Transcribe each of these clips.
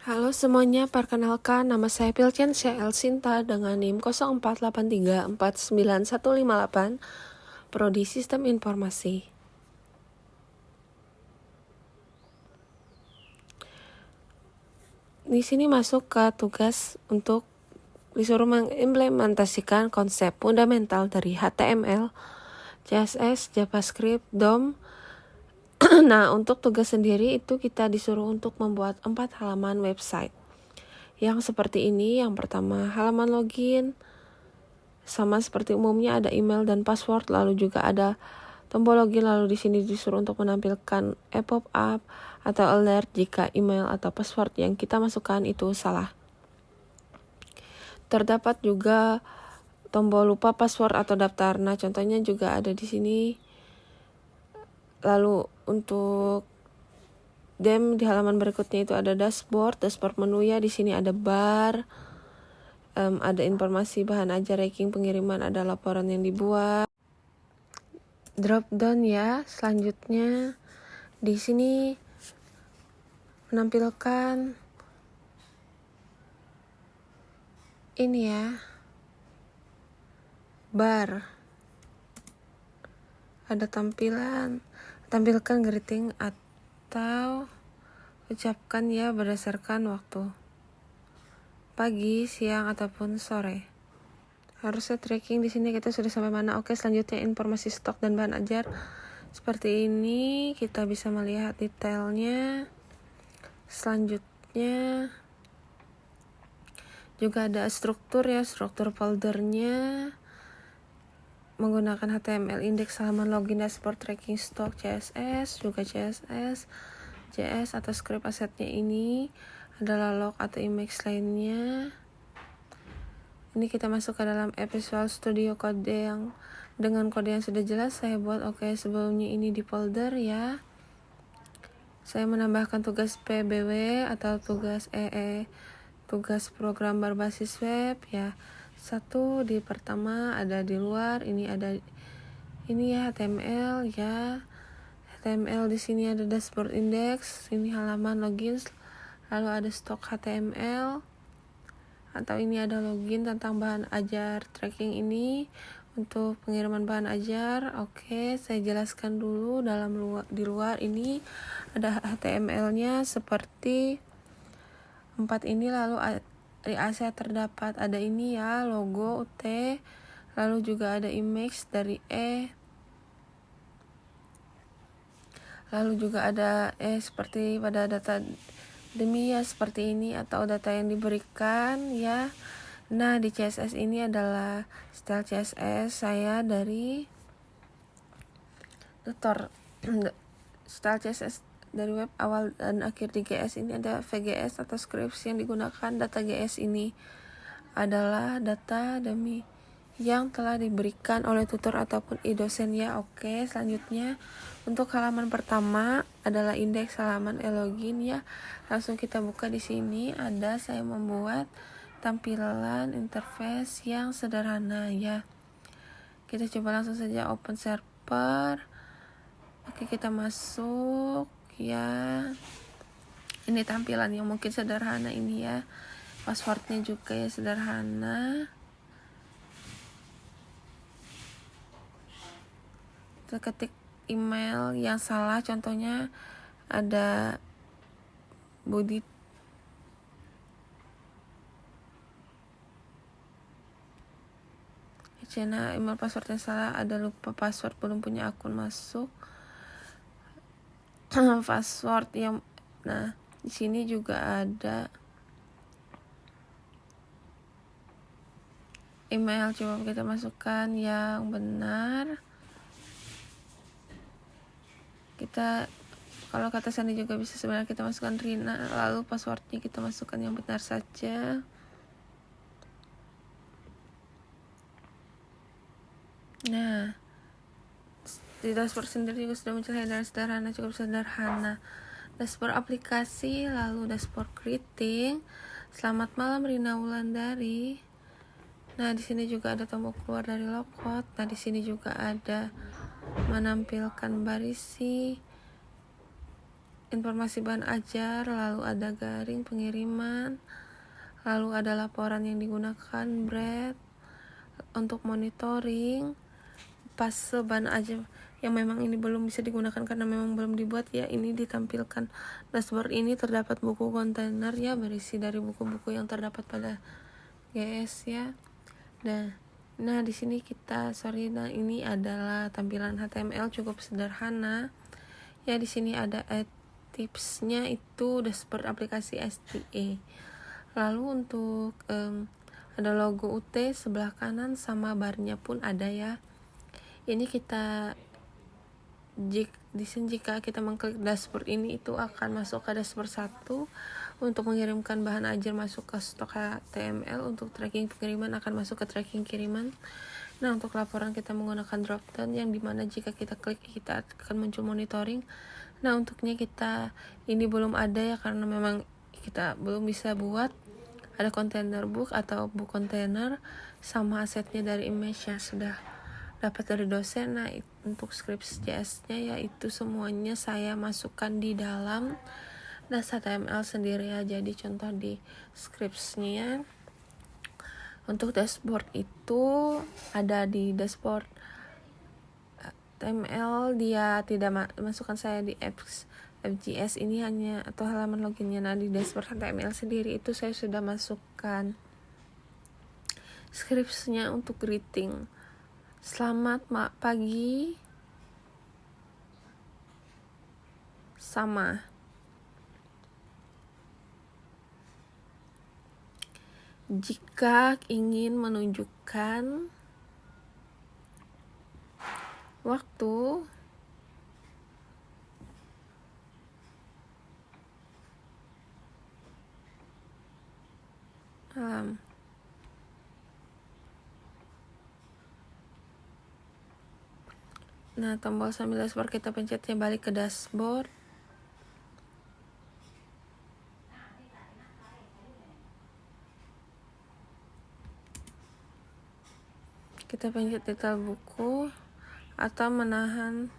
Halo semuanya, perkenalkan nama saya Pilciansyah Elsinta dengan NIM 0483491158, Prodi Sistem Informasi. Di sini masuk ke tugas untuk disuruh mengimplementasikan konsep fundamental dari HTML, CSS, JavaScript, DOM. Nah, untuk tugas sendiri itu kita disuruh untuk membuat 4 halaman website. Yang seperti ini, yang pertama halaman login, sama seperti umumnya ada email dan password, lalu juga ada tombol login, lalu di sini disuruh untuk menampilkan pop-up atau alert jika email atau password yang kita masukkan itu salah. Terdapat juga tombol lupa password atau daftar. Nah, contohnya juga ada di sini. Lalu untuk di halaman berikutnya itu ada dashboard menu ya. Di sini ada bar, ada informasi bahan ajar, ranking, pengiriman, ada laporan yang dibuat. Drop down ya. Selanjutnya di sini menampilkan ini ya, bar. Ada tampilkan greeting atau ucapkan ya berdasarkan waktu pagi, siang ataupun sore. Harusnya tracking di sini kita sudah sampai mana. Oke, selanjutnya informasi stok dan bahan ajar. Seperti ini kita bisa melihat detailnya. Selanjutnya juga ada struktur ya, struktur foldernya menggunakan HTML, index, halaman login, dashboard, tracking, stok, CSS, juga CSS, JS atau script asetnya ini adalah log atau image lainnya. Ini kita masuk ke dalam Visual Studio Code yang dengan kode yang sudah jelas saya buat. Oke, sebelumnya ini di folder ya. Saya menambahkan tugas PBW atau tugas tugas program berbasis web ya. Satu di pertama ada di luar, ini ada ini ya HTML ya. HTML di sini ada dashboard index, ini halaman login, lalu ada stok HTML atau ini ada login tentang bahan ajar tracking ini untuk pengiriman bahan ajar. Oke, saya jelaskan dulu di luar ini ada HTML-nya seperti 4 ini, lalu di aset terdapat ada ini ya, logo UT, lalu juga ada image dari lalu juga ada seperti pada data demi ya seperti ini atau data yang diberikan ya. Nah, di CSS ini adalah style CSS saya dari tutor style CSS dari web awal dan akhir di GS. Ini ada VGS atau scripts yang digunakan. Data GS ini adalah data demi yang telah diberikan oleh tutor ataupun dosen ya. Oke, selanjutnya untuk halaman pertama adalah indeks halaman login ya. Langsung kita buka. Di sini ada saya membuat tampilan interface yang sederhana ya. Kita coba langsung saja open server. Oke, kita masuk ya. Ini tampilan yang mungkin sederhana ini ya. Passwordnya juga ya sederhana. Kita ketik email yang salah, contohnya ada body channel email password yang salah, ada lupa password, belum punya akun masuk. Password yang di sini juga ada email, coba kita masukkan yang benar. Kita kalau kata sandi juga bisa sebenarnya kita masukkan Rina, lalu passwordnya kita masukkan yang benar saja. Nah, di dashboard sendiri juga sudah muncul header sederhana, cukup sederhana. Dashboard aplikasi, lalu dashboard greeting. Selamat malam Rina Wulandari. Nah, di sini juga ada tombol keluar dari logout. Nah, di sini juga ada menampilkan barisi. informasi bahan ajar, lalu ada garing pengiriman, lalu ada laporan yang digunakan, bread untuk monitoring, fase bahan ajar yang memang ini belum bisa digunakan karena memang belum dibuat ya, ini ditampilkan. Dashboard ini terdapat buku kontainer ya, berisi dari buku-buku yang terdapat pada GS ya. Nah di sini ini adalah tampilan HTML cukup sederhana ya. Di sini ada tipsnya, itu dashboard aplikasi STA. Lalu untuk ada logo UT sebelah kanan sama barnya pun ada ya. Ini di sini jika kita mengklik dashboard ini, itu akan masuk ke dashboard 1 untuk mengirimkan bahan ajar masuk ke stok HTML. Untuk tracking pengiriman akan masuk ke tracking kiriman. Nah untuk laporan kita menggunakan drop down yang dimana jika kita klik kita akan muncul monitoring. Nah untuknya ini belum ada ya, karena memang kita belum bisa buat. Ada container book atau book container sama asetnya dari image yang sudah dapat dari dosen. Nah untuk scripts JS-nya yaitu semuanya saya masukkan di dalam HTML sendiri ya. Jadi contoh di scripts-nya untuk dashboard itu ada di dashboard HTML, dia tidak masukkan saya di FJS ini hanya atau halaman loginnya. Nah di dashboard HTML sendiri itu saya sudah masukkan scripts-nya untuk greeting. Selamat pagi sama. Jika ingin menunjukkan waktu malam. Nah tombol sambil dashboard kita pencetnya balik ke dashboard. Kita pencet detail buku atau menahan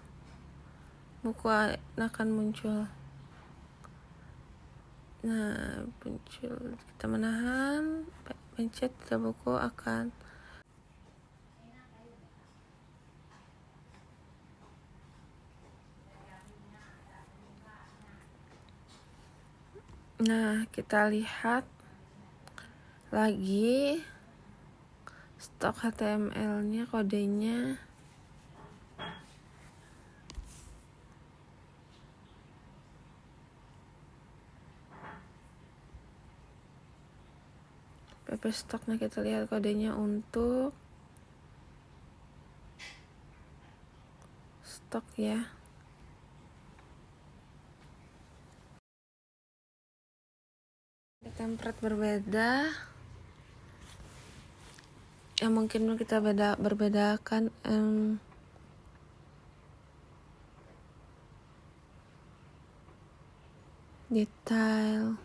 buku akan muncul. Nah muncul, kita menahan, pencet detail buku akan. Nah kita lihat lagi stok HTML-nya, kodenya. PP stoknya kita lihat kodenya untuk stok ya. Template berbeda yang mungkin kita berbedakan detail.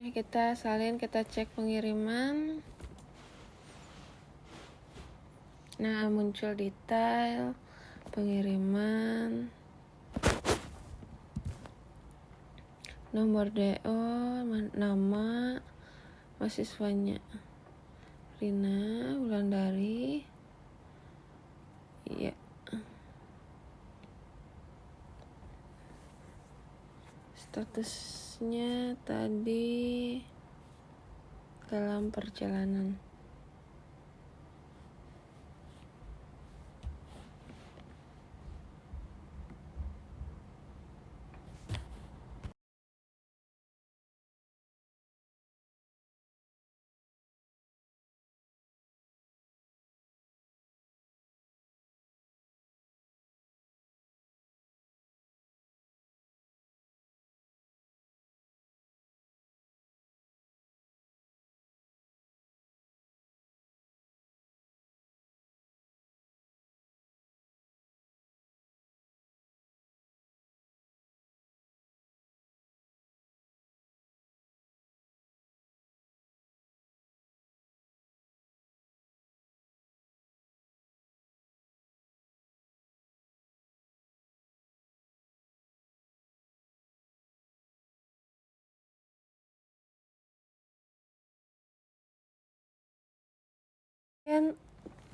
Kita salin, kita cek pengiriman. Nah muncul detail pengiriman, nomor DO, nama mahasiswanya Rina Wulandari ya. Statusnya tadi dalam perjalanan.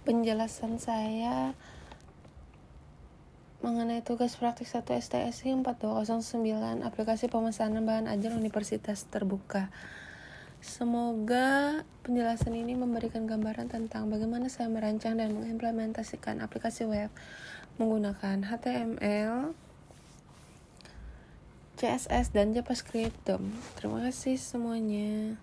penjelasan saya mengenai tugas praktik 1 STSI 4209 aplikasi pemesanan bahan ajar Universitas Terbuka. Semoga penjelasan ini memberikan gambaran tentang bagaimana saya merancang dan mengimplementasikan aplikasi web menggunakan HTML, CSS, dan JavaScript. Terima kasih semuanya.